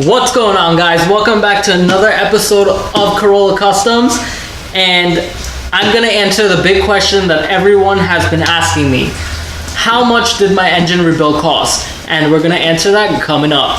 What's going on, guys? Welcome back to another episode of Corolla Customs, and I'm gonna answer the big question that everyone has been asking me. How much did my engine rebuild cost? And we're gonna answer that coming up.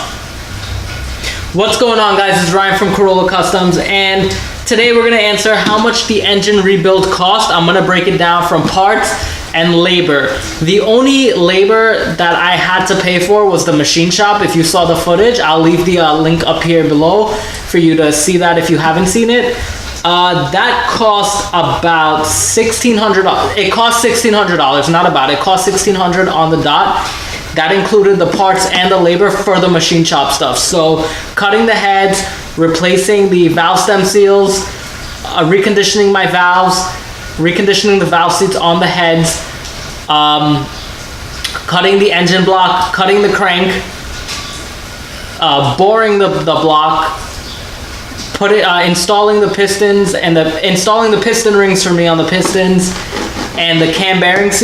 What's going on, guys? It's Ryan from Corolla Customs, and today we're gonna answer how much the engine rebuild cost. I'm gonna break it down from parts and labor. The only labor that I had to pay for was the machine shop. If you saw the footage, I'll leave the link up here below for you to see that if you haven't seen it. That cost about $1,600. It cost $1,600, not about. It cost $1,600 on the dot. That included the parts and the labor for the machine shop stuff. So cutting the heads, replacing the valve stem seals, reconditioning my valves, reconditioning the valve seats on the heads, cutting the engine block, cutting the crank, boring the block, installing the pistons and installing the piston rings for me on the pistons, and the cam bearings.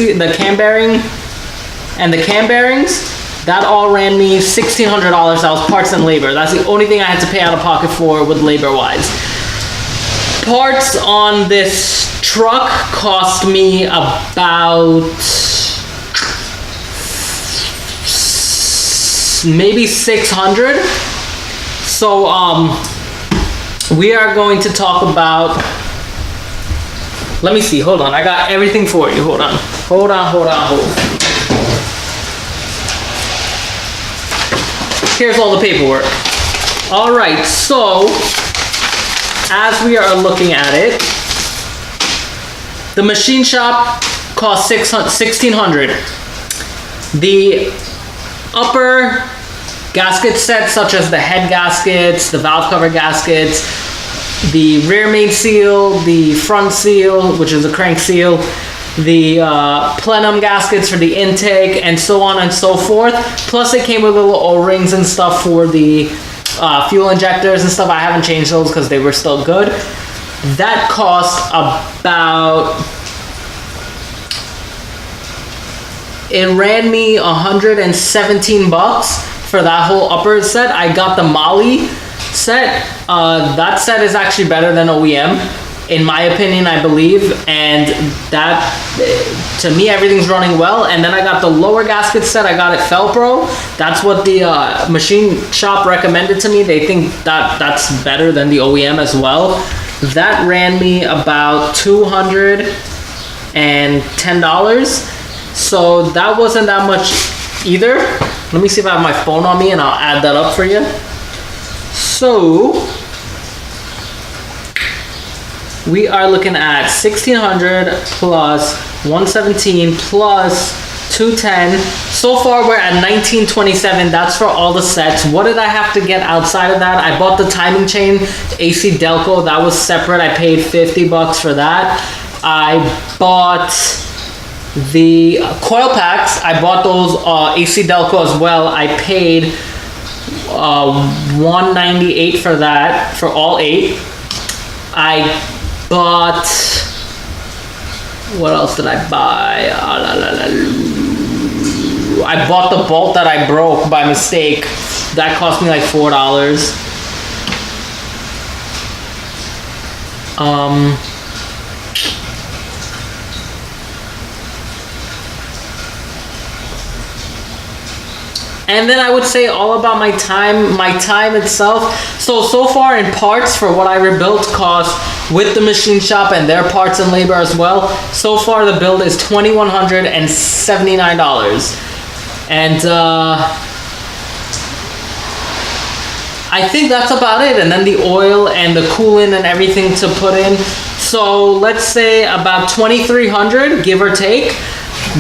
That all ran me $1,600. That was parts and labor. That's the only thing I had to pay out of pocket for with labor wise. Parts on this truck cost me about maybe $600. So we are going to talk about, let me see, hold on, I got everything for you. Hold on. Here's all the paperwork. All right, so as we are looking at it, the machine shop cost $1,600. The upper gasket sets, such as the head gaskets, the valve cover gaskets, the rear main seal, the front seal, which is a crank seal, the plenum gaskets for the intake, and so on and so forth. Plus it came with little O-rings and stuff for the fuel injectors and stuff. I haven't changed those because they were still good. That cost about, it ran me $117 for that whole upper set. I got the Molly set. That set is actually better than OEM, in my opinion, I believe, and that, to me, everything's running well. And then I got the lower gasket set. I got it Felpro. That's what the machine shop recommended to me. They think that that's better than the OEM as well. That ran me about $210. So that wasn't that much either. Let me see if I have my phone on me and I'll add that up for you. So we are looking at $1,600 plus $117 plus $210. So far we're at $1,927. That's for all the sets. What did I have to get outside of that? I bought the timing chain, AC Delco. That was separate. I paid $50 for that. I bought the coil packs. I bought those AC Delco as well. I paid $198 for that, for all 8. I bought, what else did I buy? I bought the bolt that I broke by mistake. That cost me like $4. And then I would say all about my time itself. So far in parts for what I rebuilt cost with the machine shop and their parts and labor as well, so far the build is $2,179. And I think that's about it. And then the oil and the coolant and everything to put in. So let's say about $2,300, give or take.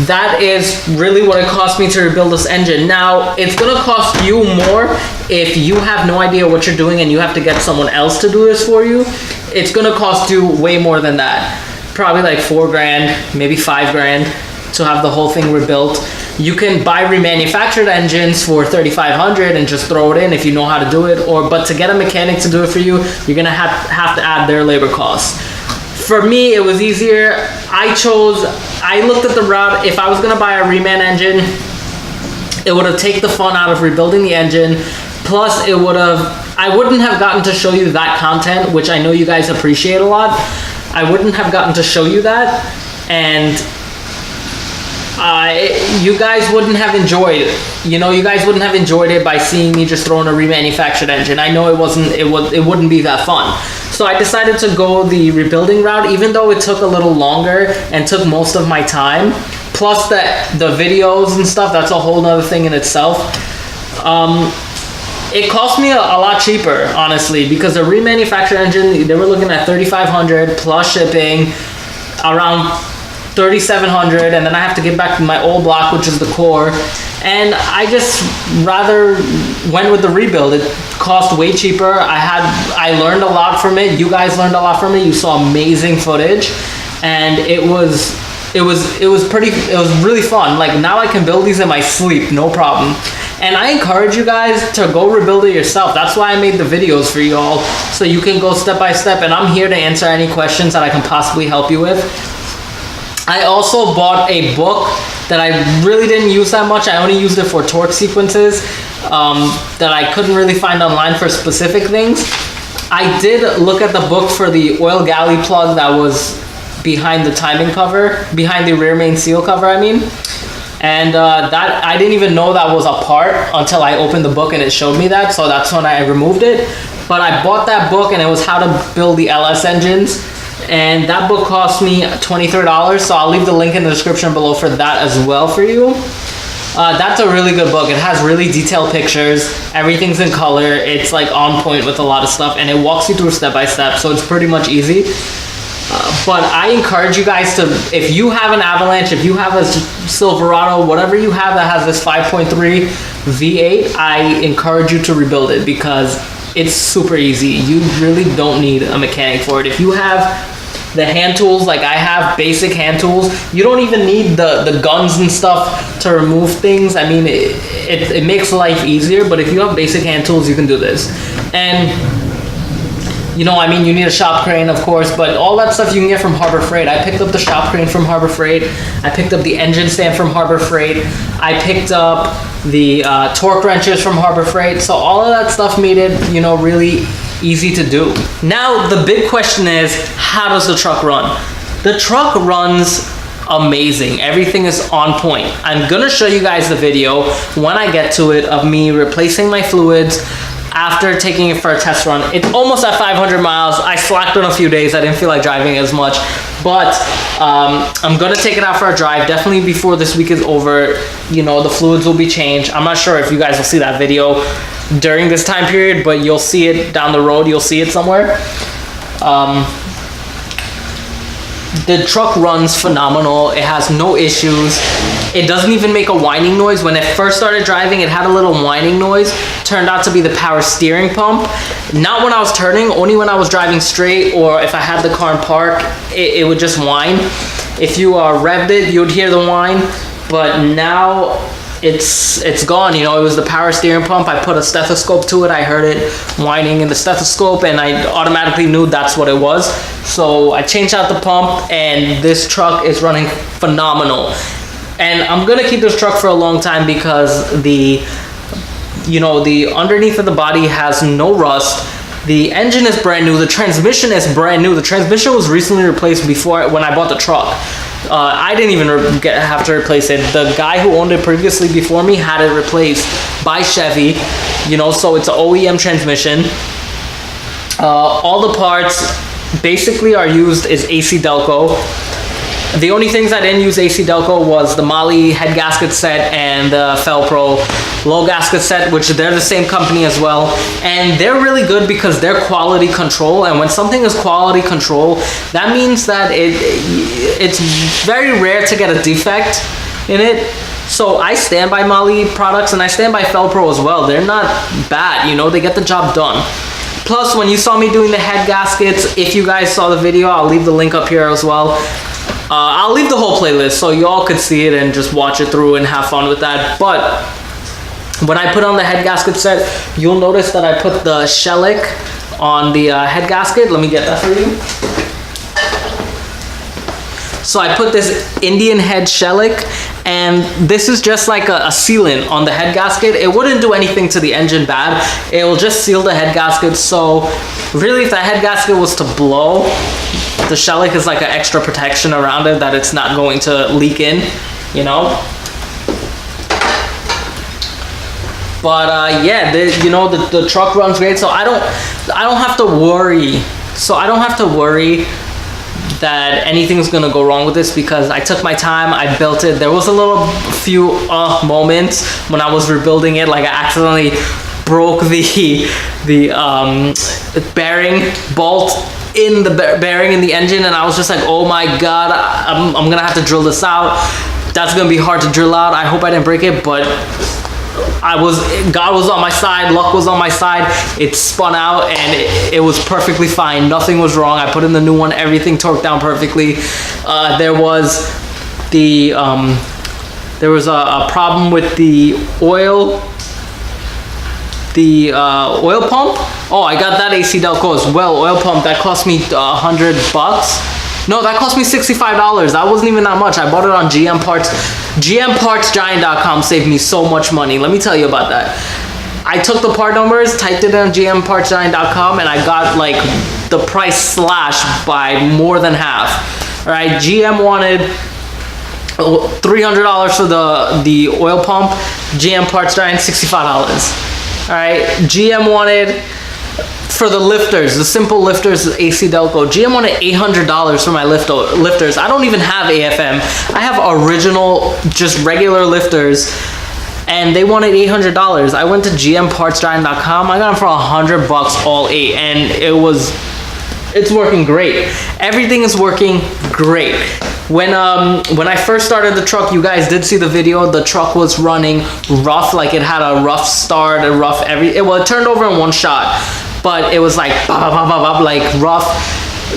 That is really what it cost me to rebuild this engine. Now, it's gonna cost you more if you have no idea what you're doing and you have to get someone else to do this for you. It's gonna cost you way more than that. Probably like $4,000, maybe $5,000 to have the whole thing rebuilt. You can buy remanufactured engines for $3,500 and just throw it in if you know how to do it. But to get a mechanic to do it for you, you're gonna have to add their labor costs. For me, it was easier. I looked at the route. If I was gonna buy a reman engine, it would have taken the fun out of rebuilding the engine, Plus, I wouldn't have gotten to show you that content, which I know you guys appreciate a lot. I wouldn't have gotten to show you that, and you guys wouldn't have enjoyed it. You know, you guys wouldn't have enjoyed it by seeing me just throwing a remanufactured engine. I know it wouldn't be that fun. So I decided to go the rebuilding route, even though it took a little longer and took most of my time. Plus the videos and stuff, that's a whole nother thing in itself. It cost me a lot cheaper, honestly, because the remanufactured engine, they were looking at $3,500 plus shipping, around $3,700, and then I have to get back to my old block, which is the core. And I just rather went with the rebuild. It cost way cheaper. I learned a lot from it. You guys learned a lot from it. You saw amazing footage, and it was really fun. Like, now I can build these in my sleep, no problem. And I encourage you guys to go rebuild it yourself. That's why I made the videos for you all, so you can go step by step, and I'm here to answer any questions that I can possibly help you with. I also bought a book that I really didn't use that much. I only used it for torque sequences that I couldn't really find online for specific things. I did look at the book for the oil galley plug that was behind the timing cover, behind the rear main seal cover, I mean. And that I didn't even know that was a part until I opened the book and it showed me that, so that's when I removed it. But I bought that book, and it was how to build the LS engines, and that book cost me $23, so I'll leave the link in the description below for that as well for you. That's a really good book. It has really detailed pictures, everything's in color, it's like on point with a lot of stuff, and it walks you through step by step, so it's pretty much easy. But I encourage you guys to, if you have an Avalanche, if you have a Silverado, whatever you have that has this 5.3 V8, I encourage you to rebuild it because it's super easy. You really don't need a mechanic for it. If you have the hand tools, like I have basic hand tools, you don't even need the guns and stuff to remove things. I mean, it makes life easier, but if you have basic hand tools, you can do this. And you know, I mean, you need a shop crane, of course, but all that stuff you can get from Harbor Freight. I picked up the shop crane from Harbor Freight. I picked up the engine stand from Harbor Freight. I picked up the torque wrenches from Harbor Freight. So all of that stuff made it, you know, really easy to do. Now, the big question is, how does the truck run? The truck runs amazing. Everything is on point. I'm gonna show you guys the video when I get to it of me replacing my fluids after taking it for a test run. It's almost at 500 miles. I slacked on a few days. I didn't feel like driving as much, but I'm gonna take it out for a drive definitely before this week is over. You know, the fluids will be changed. I'm not sure if you guys will see that video during this time period, but you'll see it down the road. You'll see it somewhere. The truck runs phenomenal. It has no issues. It doesn't even make a whining noise. When it first started driving, it had a little whining noise. Turned out to be the power steering pump. Not when I was turning, only when I was driving straight, or if I had the car in park, it would just whine. If you revved it, you would hear the whine, but now it's gone. You know, it was the power steering pump. I put a stethoscope to it. I heard it whining in the stethoscope, and I automatically knew that's what it was. So I changed out the pump, and this truck is running phenomenal. And I'm gonna keep this truck for a long time because the underneath of the body has no rust. The engine is brand new. The transmission is brand new. The transmission was recently replaced when I bought the truck. I didn't even have to replace it. The guy who owned it previously before me had it replaced by Chevy, you know, so it's an OEM transmission. All the parts basically are used is AC Delco. The only things I didn't use AC Delco was the Molly head gasket set and the Felpro low gasket set, which they're the same company as well. And they're really good because they're quality control. And when something is quality control, that means that it's very rare to get a defect in it. So I stand by Molly products, and I stand by Felpro as well. They're not bad, you know, they get the job done. Plus, when you saw me doing the head gaskets, if you guys saw the video, I'll leave the link up here as well. I'll leave the whole playlist so you all could see it and just watch it through and have fun with that. But when I put on the head gasket set, you'll notice that I put the shellac on the head gasket. Let me get that for you. So I put this Indian head shellac, and this is just like a sealant on the head gasket. It wouldn't do anything to the engine bad. It will just seal the head gasket. So really, if the head gasket was to blow, the shellac is like an extra protection around it that it's not going to leak in, you know. But yeah, the truck runs great, so I don't have to worry. So I don't have to worry that anything's gonna go wrong with this, because I took my time, I built it. There was a few moments when I was rebuilding it, like I accidentally broke the bearing bolt in the bearing in the engine, and I was just like, oh my god, I'm gonna have to drill this out. That's gonna be hard to drill out. I hope I didn't break it, but God was on my side, luck was on my side. It spun out and it was perfectly fine. Nothing was wrong. I put in the new one, everything torqued down perfectly. There was a problem with the oil pump. Oh, I got that AC Delco as well. Oil pump, that cost me $100. No, that cost me $65. That wasn't even that much. I bought it on GM Parts. GMPartsGiant.com saved me so much money. Let me tell you about that. I took the part numbers, typed it in on GMPartsGiant.com, and I got like the price slashed by more than half. All right, GM wanted $300 for the oil pump. GM Parts Giant $65. All right, GM wanted, for the lifters, the simple lifters, AC Delco, GM wanted $800 for my lifters. I don't even have AFM. I have original, just regular lifters, and they wanted $800. I went to GMPartsGiant.com. I got them for $100 all 8, and it's working great. Everything is working great. When I first started the truck, you guys did see the video. The truck was running rough, like it had a rough start, a rough it turned over in one shot. But it was like like rough.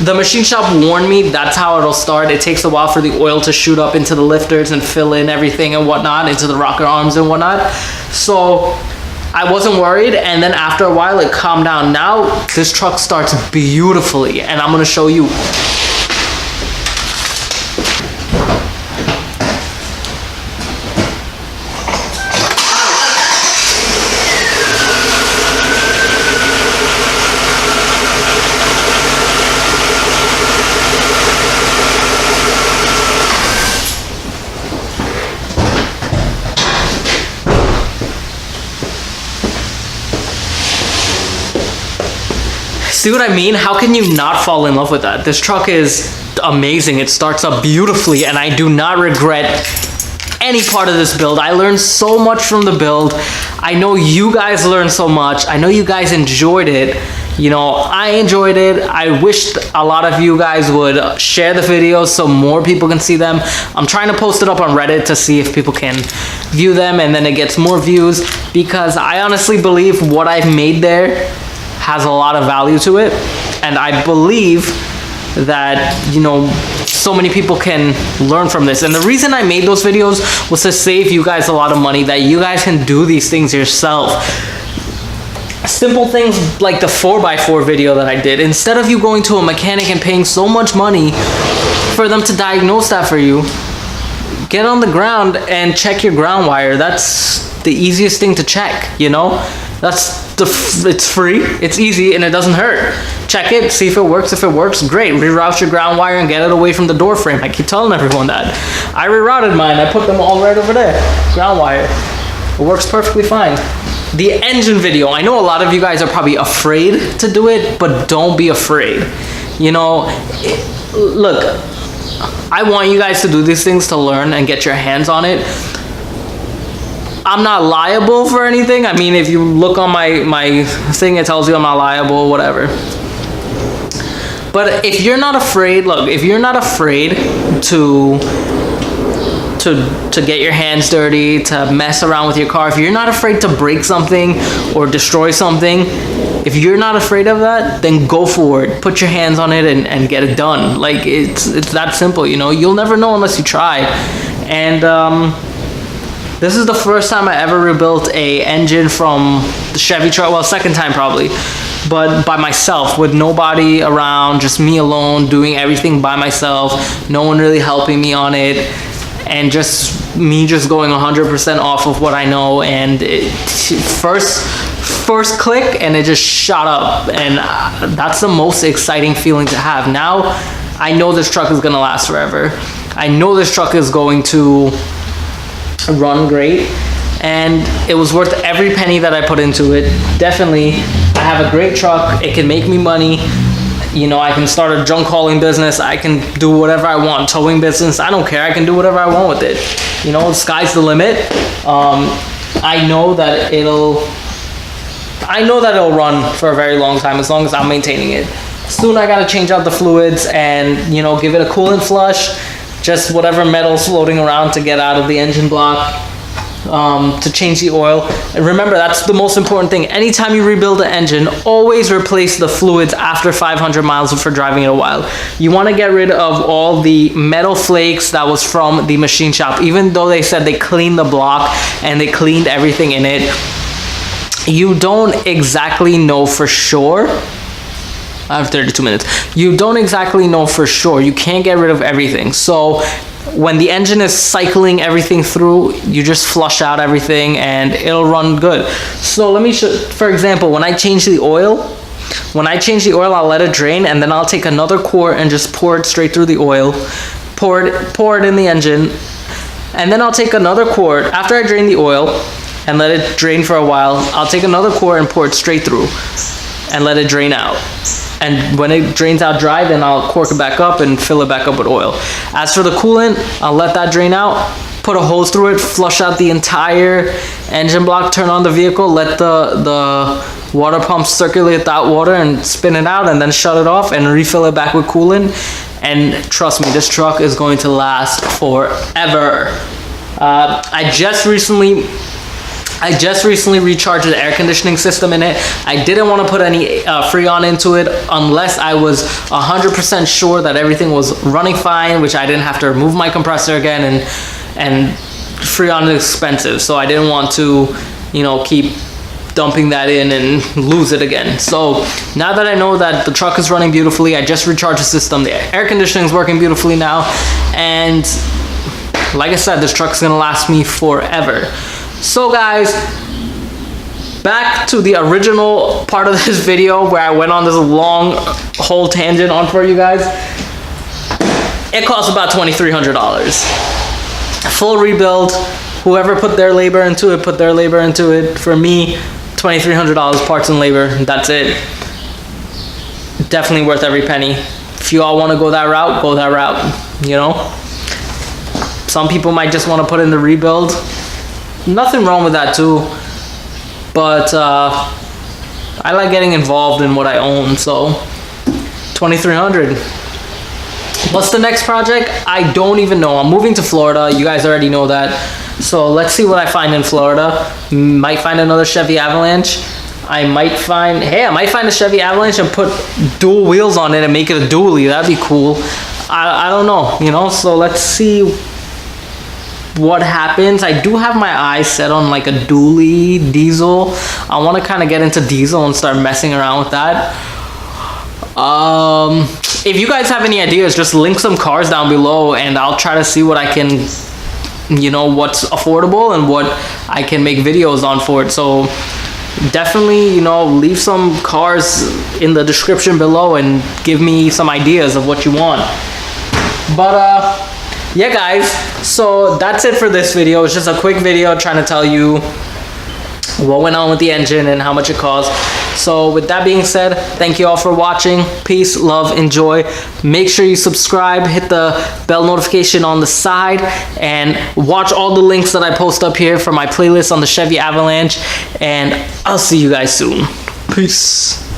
The machine shop warned me that's how it'll start. It takes a while for the oil to shoot up into the lifters and fill in everything and whatnot, into the rocker arms and whatnot. So I wasn't worried, and then after a while it calmed down. Now this truck starts beautifully, and I'm gonna show you. See what I mean? How can you not fall in love with that? This truck is amazing. It starts up beautifully, and I do not regret any part of this build. I learned so much from the build. I know you guys learned so much. I know you guys enjoyed it. You know, I enjoyed it. I wish a lot of you guys would share the videos so more people can see them. I'm trying to post it up on Reddit to see if people can view them, and then it gets more views, because I honestly believe what I've made there has a lot of value to it, and I believe that, you know, so many people can learn from this. And the reason I made those videos was to save you guys a lot of money, that you guys can do these things yourself. Simple things like the 4x4 video that I did. Instead of you going to a mechanic and paying so much money for them to diagnose that for you, get on the ground and check your ground wire. That's the easiest thing to check, you know? It's free, it's easy, and it doesn't hurt. Check it, see if it works. If it works, great. Reroute your ground wire and get it away from the door frame. I keep telling everyone that. I rerouted mine. I put them all right over there. Ground wire. It works perfectly fine. The engine video. I know a lot of you guys are probably afraid to do it, but don't be afraid. You know, look, I want you guys to do these things to learn and get your hands on it. I'm not liable for anything. I mean, if you look on my thing, it tells you I'm not liable, whatever. But if you're not afraid, look, if you're not afraid to get your hands dirty, to mess around with your car, if you're not afraid to break something or destroy something, if you're not afraid of that, then go for it. Put your hands on it and get it done. Like, it's that simple, you know? You'll never know unless you try. And this is the first time I ever rebuilt a engine from the Chevy truck. Well, second time probably, but by myself, with nobody around, just me alone, doing everything by myself. No one really helping me on it. and just me just going 100% off of what I know, and first click and it just shot up, and that's the most exciting feeling to have. Now I know this truck is gonna last forever. I know this truck is going to run great, and it was worth every penny that I put into it. Definitely, I have a great truck. It can make me money. You know, I can start a junk hauling business. I can do whatever I want, towing business. I don't care. I can do whatever I want with it. You know, the sky's the limit. I know that it'll run for a very long time as long as I'm maintaining it. Soon I gotta change out the fluids and, you know, give it a coolant flush. Just whatever metal's floating around to get out of the engine block. To change the oil. And remember, that's the most important thing. Anytime you rebuild an engine, always replace the fluids after 500 miles for driving it a while. You want to get rid of all the metal flakes that was from the machine shop. Even though they said they cleaned the block and they cleaned everything in it, you don't exactly know for sure. I have 32 minutes. You don't exactly know for sure. You can't get rid of everything. So when the engine is cycling everything through, you just flush out everything and it'll run good. So let me show, for example, when I change the oil, I'll let it drain, and then I'll take another quart and just pour it straight through the oil, pour it in the engine, and then I'll take another quart after I drain the oil and let it drain for a while. I'll take another quart and pour it straight through and let it drain out. And when it drains out dry, then I'll cork it back up and fill it back up with oil. As for the coolant, I'll let that drain out, put a hose through it, flush out the entire engine block, turn on the vehicle, let the water pump circulate that water and spin it out, and then shut it off and refill it back with coolant. And trust me, this truck is going to last forever. I just recently recharged the air conditioning system in it. I didn't want to put any Freon into it unless I was 100% sure that everything was running fine, which I didn't have to remove my compressor again, and Freon is expensive, so I didn't want to, you know, keep dumping that in and lose it again. So now that I know that the truck is running beautifully, I just recharged the system. The air conditioning is working beautifully now, and like I said, this truck's gonna last me forever. So guys, back to the original part of this video where I went on this long whole tangent on for you guys. It costs about $2,300. Full rebuild. Whoever put their labor into it, put their labor into it. For me, $2,300 parts and labor. That's it. Definitely worth every penny. If you all want to go that route, go that route. You know? Some people might just want to put in the rebuild. Nothing wrong with that too, but I like getting involved in what I own. So $2,300. What's the next project? I don't even know. I'm moving to Florida. You guys already know that. So let's see what I find in Florida. Might find another Chevy Avalanche. I might find a Chevy Avalanche and put dual wheels on it and make it a dually. That'd be cool. I don't know, you know. So let's see what happens. I do have my eyes set on like a dually diesel. I want to kind of get into diesel and start messing around with that. If you guys have any ideas, just link some cars down below and I'll try to see what I can, you know, what's affordable and what I can make videos on for it. So definitely, you know, leave some cars in the description below and give me some ideas of what you want. But yeah guys, so that's it for this video. It's just a quick video trying to tell you what went on with the engine and how much it cost. So with that being said, thank you all for watching. Peace, love, enjoy. Make sure you subscribe, hit the bell notification on the side, and watch all the links that I post up here for my playlist on the Chevy Avalanche. And I'll see you guys soon. Peace.